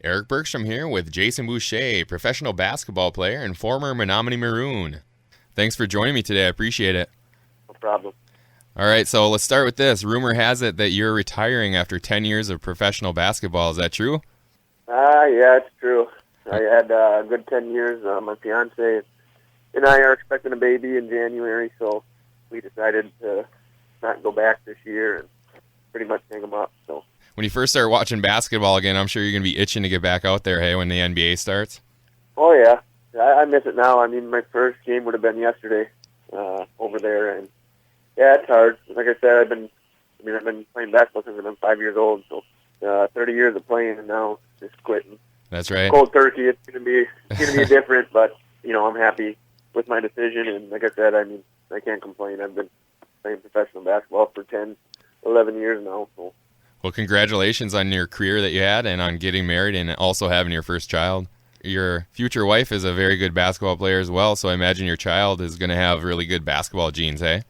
Eric Bergstrom here with Jason Boucher, professional basketball player and former Menominee Maroon. Thanks for joining me today. I appreciate it. No problem. All right, so let's start with this. Rumor has it that you're retiring after 10 years of professional basketball. Is that true? Yeah, it's true. I had a good 10 years. My fiance and I are expecting a baby in January, so we decided to not go back this year and pretty much hang them up. So When you first start watching basketball again, I'm sure you're going to be itching to get back out there, hey, when the NBA starts? Oh, yeah. I miss it now. I mean, my first game would have been yesterday over there, and yeah, it's hard. Like I said, I've been playing basketball since I've been 5 years old, so 30 years of playing and now just quitting. That's right. Cold turkey. It's gonna be different, but I'm happy with my decision. And like I said, I mean, I can't complain. I've been playing professional basketball for 10, 11 years now. So. Well, congratulations on your career that you had and on getting married and also having your first child. Your future wife is a very good basketball player as well, so I imagine your child is going to have really good basketball genes, hey?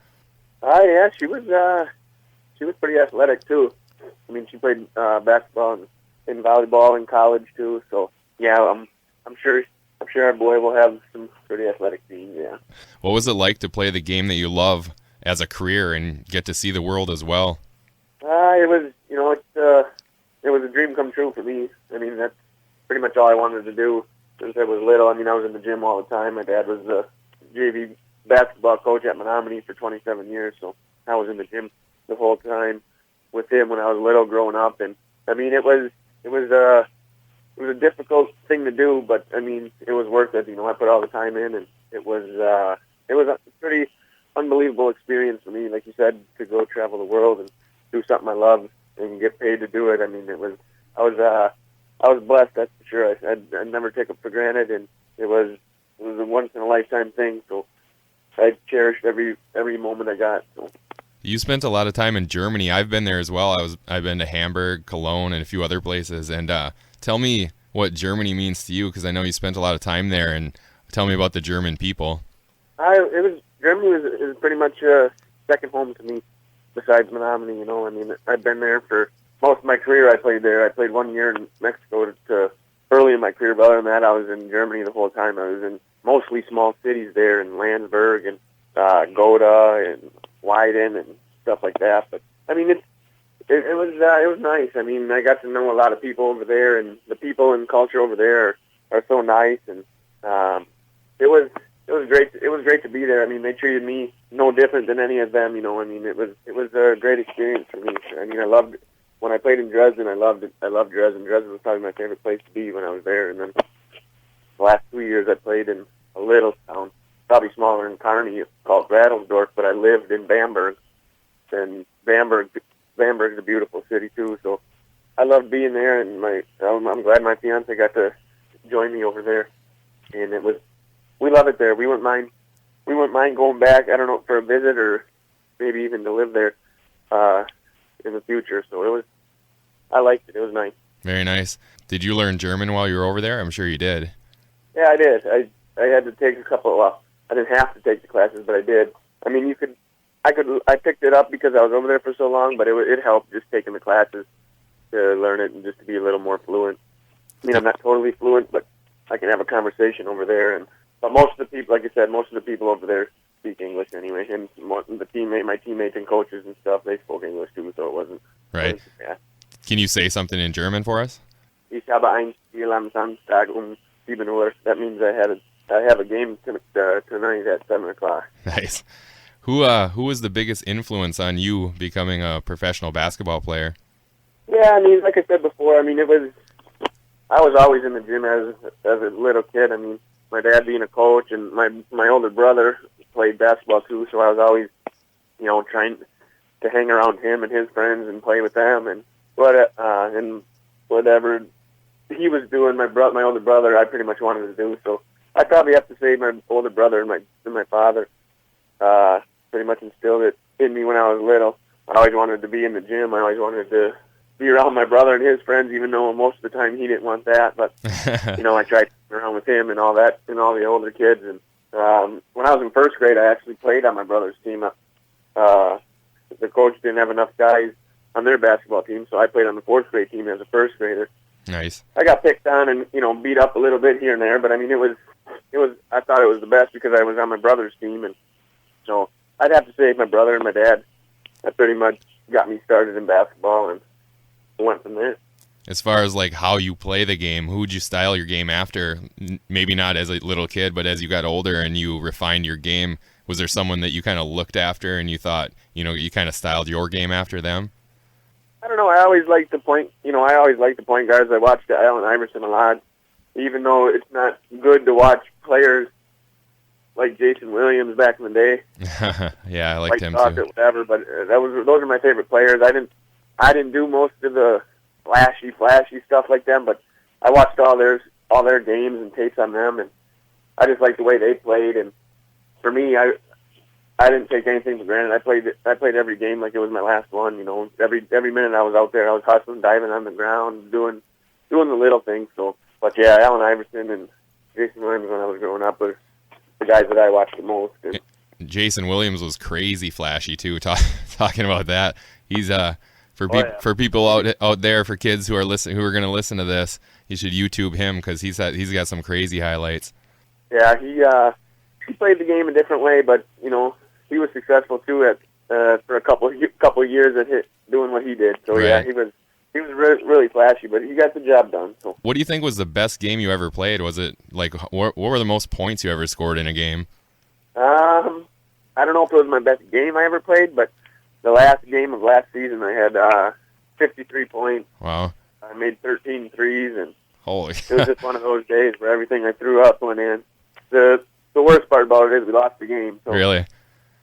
Yeah, she was pretty athletic too. I mean, she played basketball and volleyball in college too. So yeah, I'm sure our boy will have some pretty athletic genes. Yeah. What was it like to play the game that you love as a career and get to see the world as well? It was it was a dream come true for me. I mean, that's pretty much all I wanted to do since I was little. I mean, I was in the gym all the time. My dad was the JV basketball coach at Menominee for 27 years, so I was in the gym the whole time with him when I was little growing up. And I mean, it was a difficult thing to do, but I mean, it was worth it. I put all the time in, and it was a pretty unbelievable experience for me. Like you said, to go travel the world and do something I love and get paid to do it. I mean, I was blessed, that's for sure. I never take it for granted, and it was a once in a lifetime thing. So I cherished every moment I got. So. You spent a lot of time in Germany. I've been there as well. I've been to Hamburg, Cologne, and a few other places. And tell me what Germany means to you, because I know you spent a lot of time there. And tell me about the German people. Germany is pretty much second home to me, besides Menominee. I mean, I've been there for most of my career. I played there. I played 1 year in Mexico to early in my career, but other than that, I was in Germany the whole time. I was in mostly small cities there in Landsberg and Gotha and Weiden and stuff like that. But I mean, it was nice. I mean, I got to know a lot of people over there, and the people and culture over there are so nice. And it was great. It was great to be there. I mean, they treated me no different than any of them. I mean, it was a great experience for me. I mean, I loved when I played in Dresden. I loved Dresden. Dresden was probably my favorite place to be when I was there. And then the last 2 years, I played in a little town, probably smaller than Kearney, called Radelsdorf, but I lived in Bamberg. And Bamberg's a beautiful city too, so I loved being there. And I'm glad my fiance got to join me over there. And we love it there. We wouldn't mind going back. I don't know, for a visit or maybe even to live there in the future. So I liked it. It was nice. Very nice. Did you learn German while you were over there? I'm sure you did. Yeah, I did. I had to take a couple. Well, I didn't have to take the classes, but I did. I mean, I picked it up because I was over there for so long, but it helped just taking the classes to learn it and just to be a little more fluent. I mean, I'm not totally fluent, but I can have a conversation over there. But most of the people, like I said, most of the people over there speak English anyway. And my teammates and coaches and stuff, they spoke English too, so it wasn't. Right. Yeah. Can you say something in German for us? Ich habe ein Spiel am Samstag 7 Uhr. That means I have a game tonight at 7 o'clock. Nice. Who was the biggest influence on you becoming a professional basketball player? Yeah, I mean, like I said before, I mean, I was always in the gym as a little kid. I mean, my dad being a coach, and my older brother played basketball too, so I was always, trying to hang around him and his friends and play with them, and whatever he was doing, my older brother, I pretty much wanted to do. So I probably have to say my older brother and my father pretty much instilled it in me when I was little. I always wanted to be in the gym. I always wanted to be around my brother and his friends, even though most of the time he didn't want that. But I tried to be around with him and all that, and all the older kids. And when I was in first grade, I actually played on my brother's team. The coach didn't have enough guys on their basketball team, so I played on the fourth grade team as a first grader. Nice. I got picked on and beat up a little bit here and there, but I mean it was. I thought it was the best because I was on my brother's team, and so I'd have to say my brother and my dad. That pretty much got me started in basketball and went from there. As far as like how you play the game, who would you style your game after? Maybe not as a little kid, but as you got older and you refined your game, was there someone that you kind of looked after and you thought, you kind of styled your game after them? I don't know. I always liked the point. I always liked the point guards. I watched Allen Iverson a lot, even though it's not good to watch players like Jason Williams back in the day. Yeah, I liked him too. Whatever, but those are my favorite players. I didn't do most of the flashy stuff like them, but I watched all their games and tapes on them, and I just liked the way they played. And for me, I didn't take anything for granted. I played every game like it was my last one. Every minute I was out there, I was hustling, diving on the ground, doing the little things. So, but yeah, Allen Iverson and Jason Williams when I was growing up were the guys that I watched the most. And Jason Williams was crazy flashy too. Talking about that, he's for people out there, for kids who are going to listen to this, you should YouTube him because he's got some crazy highlights. Yeah, he played the game a different way, but he was successful too for a couple of years at doing what he did. So right. Yeah, he was really flashy, but he got the job done. So. What do you think was the best game you ever played? Was it like what were the most points you ever scored in a game? I don't know if it was my best game I ever played, but the last game of last season, I had 53 points. Wow. I made 13 threes, and holy. It was just one of those days where everything I threw up went in. The worst part about it is we lost the game. So really?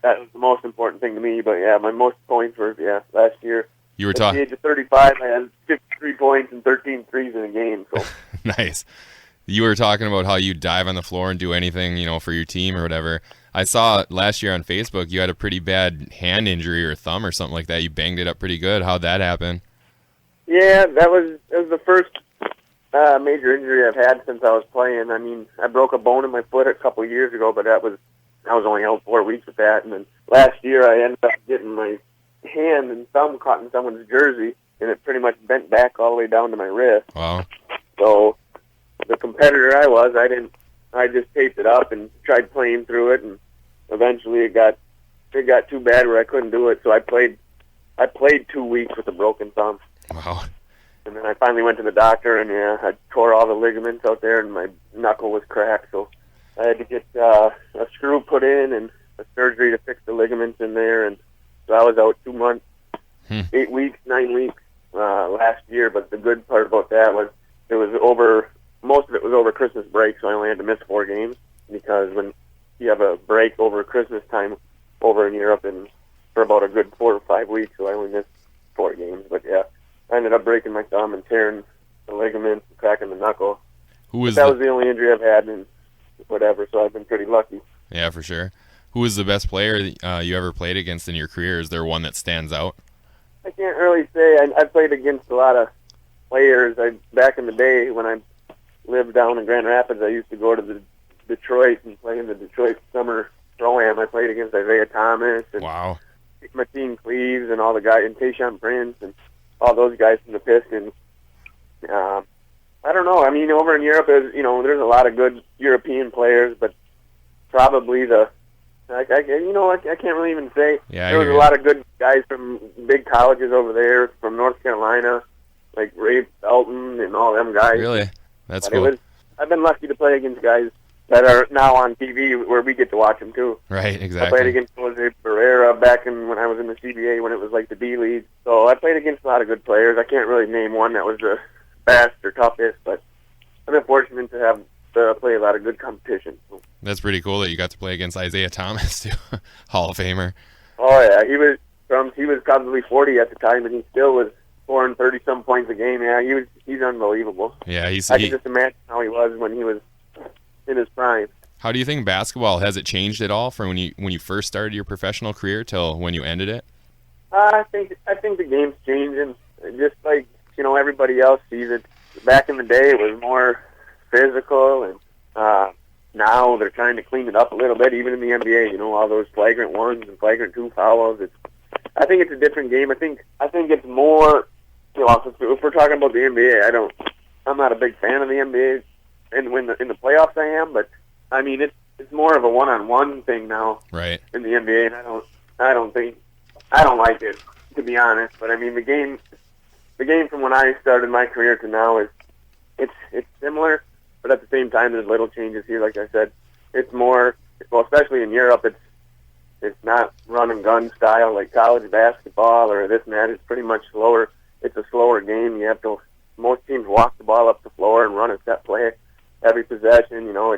That was the most important thing to me. But yeah, my most points were last year. You were talking. At the age of 35, I had 53 points and 13 threes in a game. So nice. You were talking about how you dive on the floor and do anything, for your team or whatever. I saw last year on Facebook you had a pretty bad hand injury or thumb or something like that. You banged it up pretty good. How'd that happen? Yeah, that was the first major injury I've had since I was playing. I mean, I broke a bone in my foot a couple of years ago, but I was only out 4 weeks with that. And then last year I ended up getting my hand and thumb caught in someone's jersey, and it pretty much bent back all the way down to my wrist. Wow. So the competitor I just taped it up and tried playing through it, and eventually it got too bad where I couldn't do it. So I played 2 weeks with a broken thumb. Wow. And then I finally went to the doctor, and I tore all the ligaments out there, and my knuckle was cracked. So I had to get a screw put in and a surgery to fix the ligaments in there. And so I was out 2 months, 8 weeks, 9 weeks last year. But the good part about that was it was over. Most of it was over Christmas break, so I only had to miss 4 games because when you have a break over Christmas time over in Europe and for about a good 4 or 5 weeks, so I only missed 4 games. But yeah, I ended up breaking my thumb and tearing the ligament and cracking the knuckle. That was the only injury I've had in whatever, so I've been pretty lucky. Yeah, for sure. Who was the best player you ever played against in your career? Is there one that stands out? I can't really say. I played against a lot of players. Back in the day when I lived down in Grand Rapids, I used to go to the Detroit and play in the Detroit Summer Pro-Am. I played against Isaiah Thomas and wow. Mateen Cleaves and all the guys, and Tayshaun Prince and all those guys from the Pistons. I don't know. I mean, over in Europe, there's a lot of good European players, but probably I can't really even say. Yeah, there was a lot of good guys from big colleges over there, from North Carolina, like Ray Felton and all them guys. Really? That's cool. I've been lucky to play against guys that are now on TV where we get to watch them too. Right, exactly. I played against Jose Barrera back when I was in the CBA when it was like the D League. So I played against a lot of good players. I can't really name one that was the best or toughest, but I've been fortunate to have play a lot of good competition. That's pretty cool that you got to play against Isaiah Thomas too, Hall of Famer. Oh yeah, he was probably 40 at the time, and he still was scoring 30-some points a game. Yeah, he's unbelievable. Yeah, I can just imagine how he was when he was in his prime. How do you think basketball has it changed at all from when you first started your professional career till when you ended it? I think the game's changing, just like everybody else sees it. Back in the day, it was more physical, and now they're trying to clean it up a little bit. Even in the NBA, all those flagrant ones and flagrant 2 fouls. I think it's a different game. I think it's more. If we're talking about the NBA, I'm not a big fan of the NBA, and when in the playoffs I am, but I mean it's more of a one-on-one thing now, Right. in the NBA, and I don't like it, to be honest. But I mean the game from when I started my career to now is it's similar, but at the same time there's little changes here. Like I said, it's more, well, especially in Europe, it's not run and gun style like college basketball or this and that. It's pretty much slower. It's a slower game. You have to, most teams walk the ball up the floor and run a set play every possession. You know,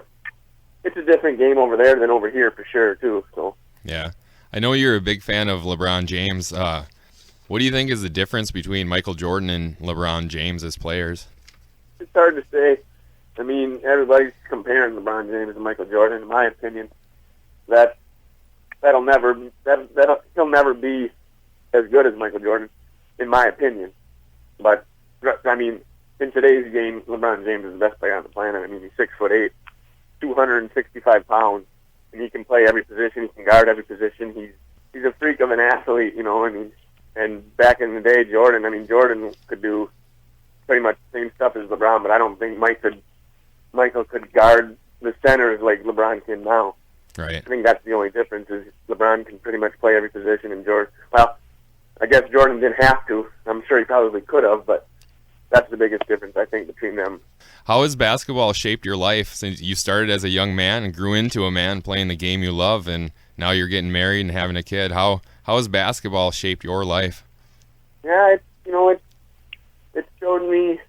it's a different game over there than over here for sure too. So Yeah. I know you're a big fan of LeBron James. What do you think is the difference between Michael Jordan and LeBron James as players? it's hard to say. I mean, everybody's comparing LeBron James to Michael Jordan. In my opinion, he'll never be as good as Michael Jordan, in my opinion. But I mean, in today's game, LeBron James is the best player on the planet. I mean, he's 6'8", 265 pounds, and he can play every position. He can guard every position. He's a freak of an athlete, you know. I mean, and back in the day, Jordan could do pretty much the same stuff as LeBron, but I don't think Michael could guard the centers like LeBron can now. Right. I think that's the only difference, is LeBron can pretty much play every position, and Jordan, well, I guess Jordan didn't have to. I'm sure he probably could have, but that's the biggest difference, I think, between them. How has basketball shaped your life since you started as a young man and grew into a man playing the game you love, and now you're getting married and having a kid? How has basketball shaped your life? Yeah, it showed me.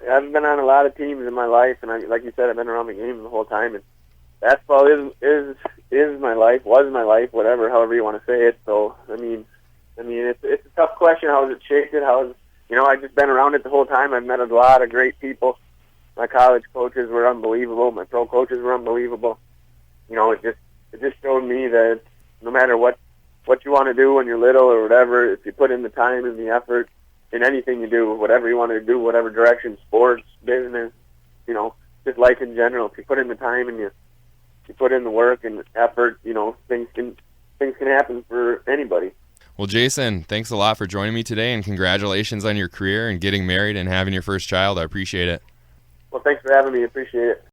I've been on a lot of teams in my life, and like you said, I've been around the game the whole time. And basketball is my life, was my life, whatever, however you want to say it. So I mean, it's a tough question. How has it shaped it? I've just been around it the whole time. I've met a lot of great people. My college coaches were unbelievable. My pro coaches were unbelievable. You know, it just showed me that no matter what you want to do when you're little or whatever, if you put in the time and the effort in anything you do, whatever you want to do, whatever direction, sports, business, you know, just life in general, if you put in the time and you put in the work and effort, you know, things can happen for anybody. Well, Jason, thanks a lot for joining me today, and congratulations on your career and getting married and having your first child. I appreciate it. Well, thanks for having me. Appreciate it.